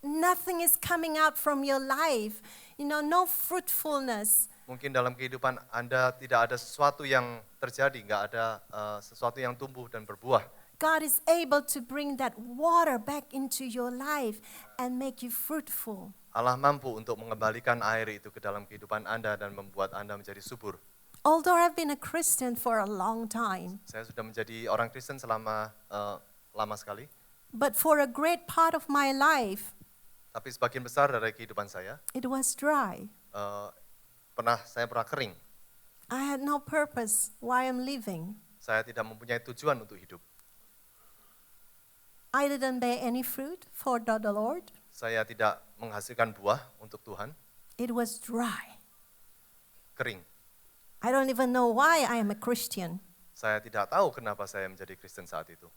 nothing is coming out from your life. No fruitfulness. Mungkin dalam kehidupan Anda tidak ada sesuatu yang terjadi, nggak ada sesuatu yang tumbuh dan berbuah. God is able to bring that water back into your life and make you fruitful. Allah mampu untuk mengembalikan air itu ke dalam kehidupan Anda dan membuat Anda menjadi subur. Although I've been a Christian for a long time, Saya sudah menjadi orang Kristen selama lama sekali, but for a great part of my life, tapi sebagian besar dari kehidupan saya, it was dry. saya pernah kering. I had no purpose why I'm living. Saya tidak mempunyai tujuan untuk hidup. I didn't bear any fruit for the Lord. Saya tidak menghasilkan buah untuk Tuhan, It was dry. kering. I don't even know why I am a Christian Saya tidak tahu kenapa saya menjadi Kristen saat itu.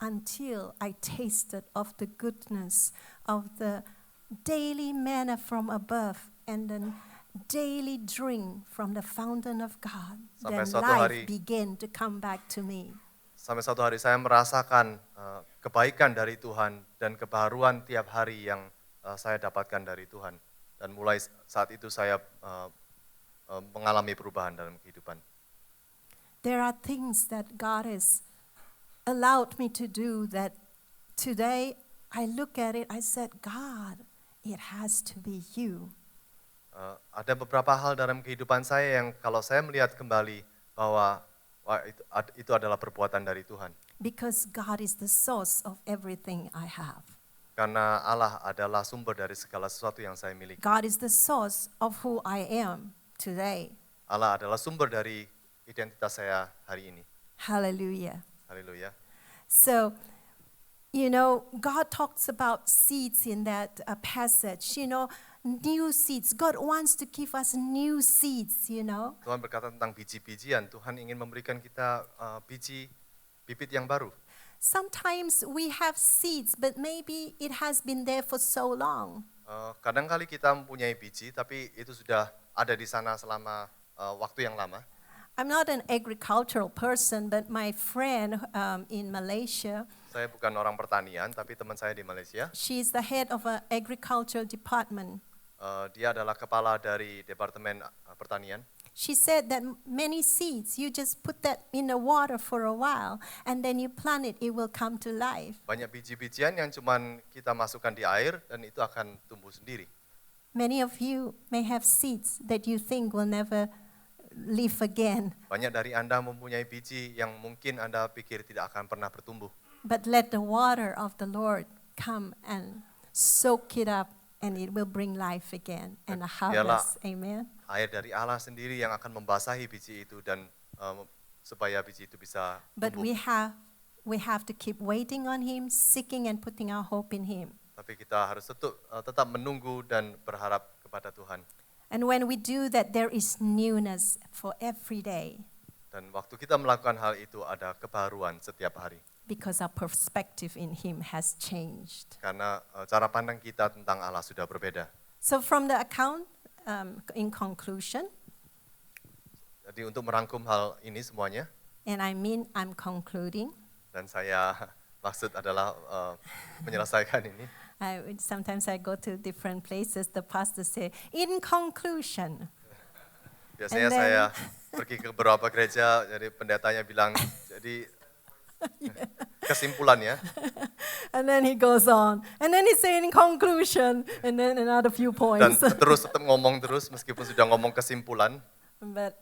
until I tasted of the goodness of the daily manna from above and then daily drink from the fountain of God. Sampai Then suatu life hari- began to come back to me. Sampai suatu hari saya merasakan kebaikan dari Tuhan dan kebaruan tiap hari yang saya dapatkan dari Tuhan. Dan mulai saat itu saya mengalami perubahan dalam kehidupan. There are things that God has allowed me to do that today I look at it, I said, God, it has to be you. Ada beberapa hal dalam kehidupan saya yang kalau saya melihat kembali bahwa itu adalah perbuatan dari Tuhan. Because God is the source of everything I have. Karena Allah adalah sumber dari segala sesuatu yang saya miliki. God is the source of who I am today. Allah adalah sumber dari identitas saya hari ini. Hallelujah. Haleluya. So, God talks about seeds in that passage, new seeds. God wants to give us new seeds, Tuhan berkata tentang biji-bijian. Tuhan ingin memberikan kita bibit yang baru. Sometimes we have seeds, but maybe it has been there for so long. Kadang-kali kita mempunyai biji, tapi itu sudah ada di sana selama waktu yang lama. I'm not an agricultural person, but my friend in Malaysia, Saya bukan orang pertanian, tapi teman saya di Malaysia, she's the head of an agricultural department. dia adalah kepala dari Departemen Pertanian. She said that many seeds, you just put that in the water for a while, and then you plant it, it will come to life. Banyak biji-bijian yang cuman kita masukkan di air dan itu akan tumbuh sendiri. Many of you may have seeds that you think will never live again, Banyak dari Anda mempunyai biji yang mungkin Anda pikir tidak akan pernah bertumbuh. but let the water of the Lord come and soak it up, and it will bring life again and a Biarlah harvest. Amen. air dari Allah sendiri yang akan membasahi biji itu dan supaya biji itu bisa But tumbuh. we have to keep waiting on Him, seeking and putting our hope in Him. Tapi kita harus tetap menunggu dan berharap kepada Tuhan. And when we do that, there is newness for every day Dan waktu kita melakukan hal itu ada kebaruan setiap hari. because our perspective in Him has changed. Karena cara pandang kita tentang Allah sudah berbeda. So from the account, in conclusion, Jadi untuk merangkum hal ini semuanya, and I mean I'm concluding, dan saya maksud adalah menyelesaikan ini. sometimes I go to different places, the pastor say, in conclusion. Biasanya And then- saya pergi ke beberapa gereja, jadi pendetanya bilang, jadi kesimpulannya, And then he goes on. And then he say in conclusion, and then another few Dan points. terus tetap ngomong terus meskipun sudah ngomong kesimpulan, But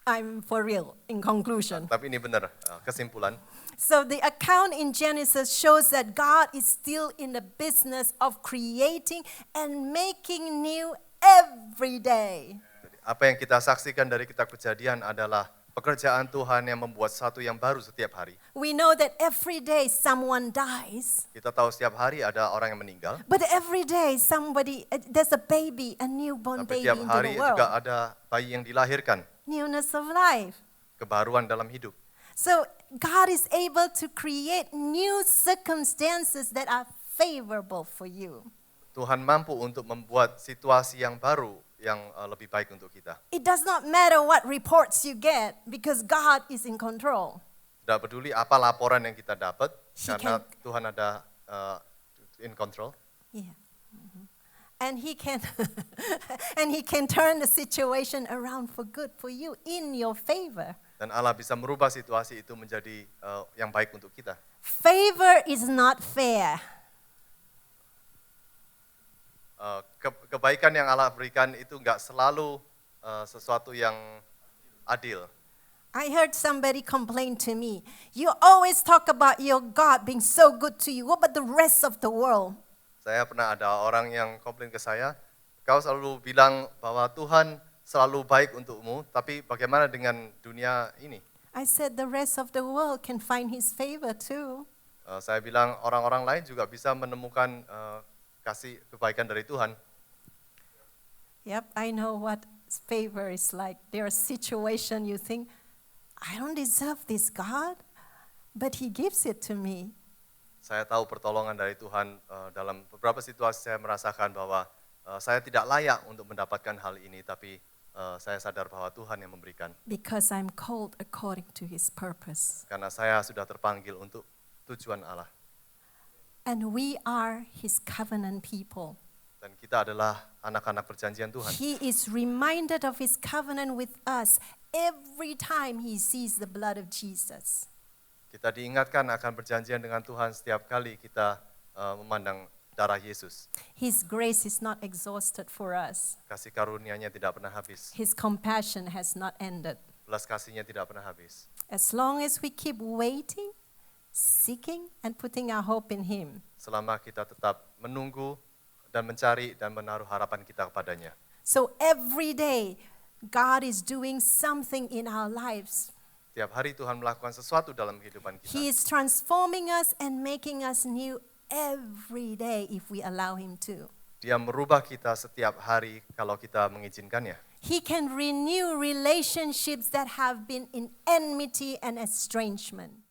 I'm for real in conclusion. tapi ini benar kesimpulan. So the account in Genesis shows that God is still in the business of creating and making new every day. Jadi, apa yang kita saksikan dari kitab Kejadian adalah pekerjaan Tuhan yang membuat satu yang baru setiap hari. We know that every day someone dies, Kita tahu setiap hari ada orang yang meninggal, but every day there's a baby, a newborn tapi baby tiap into hari the world. juga ada bayi yang dilahirkan, Newness of life. kebaruan dalam hidup. So God is able to create new circumstances that are favorable for you. Tuhan mampu untuk membuat situasi yang baru yang lebih baik untuk kita. It does not matter what reports you get because God is in control. Tidak peduli apa laporan yang kita dapat, He karena can- Tuhan ada in control. Yeah. Mhm. And he can and he can turn the situation around for good for you in your favor. Dan Allah bisa merubah situasi itu menjadi yang baik untuk kita. Favor is not fair. Kebaikan yang Allah berikan itu enggak selalu sesuatu yang adil. I heard somebody complain to me, you always talk about your God being so good to you. What about the rest of the world? Saya pernah ada orang yang komplain ke saya, kau selalu bilang bahwa Tuhan selalu baik untukmu, tapi bagaimana dengan dunia ini? I said the rest of the world can find his favor too. Saya bilang orang-orang lain juga bisa menemukan kasih kebaikan dari Tuhan. Yep, I know what favor is like. There are situations you think, I don't deserve this God, but he gives it to me. Saya tahu pertolongan dari Tuhan dalam beberapa situasi saya merasakan bahwa saya tidak layak untuk mendapatkan hal ini, tapi saya sadar bahwa Tuhan yang memberikan. Because I'm called according to his purpose. Karena saya sudah terpanggil untuk tujuan Allah. And we are his covenant people. Dan kita adalah anak-anak perjanjian Tuhan. He is reminded of his covenant with us every time he sees the blood of Jesus. Kita diingatkan akan perjanjian dengan Tuhan setiap kali kita memandang darah Yesus. His grace is not exhausted for us. Kasih karunia-Nya tidak pernah habis. His compassion has not ended. Belas kasih-Nya tidak pernah habis. As long as we keep waiting, seeking, and putting our hope in him. Selama kita tetap menunggu dan mencari dan menaruh harapan kita kepadanya. So every day, God is doing something in our lives. Tiap hari Tuhan melakukan sesuatu dalam kehidupan kita. He is transforming us and making us new every day if we allow him to. Dia merubah kita setiap hari kalau kita mengizinkannya. He can renew relationships that have been in enmity and estrangement.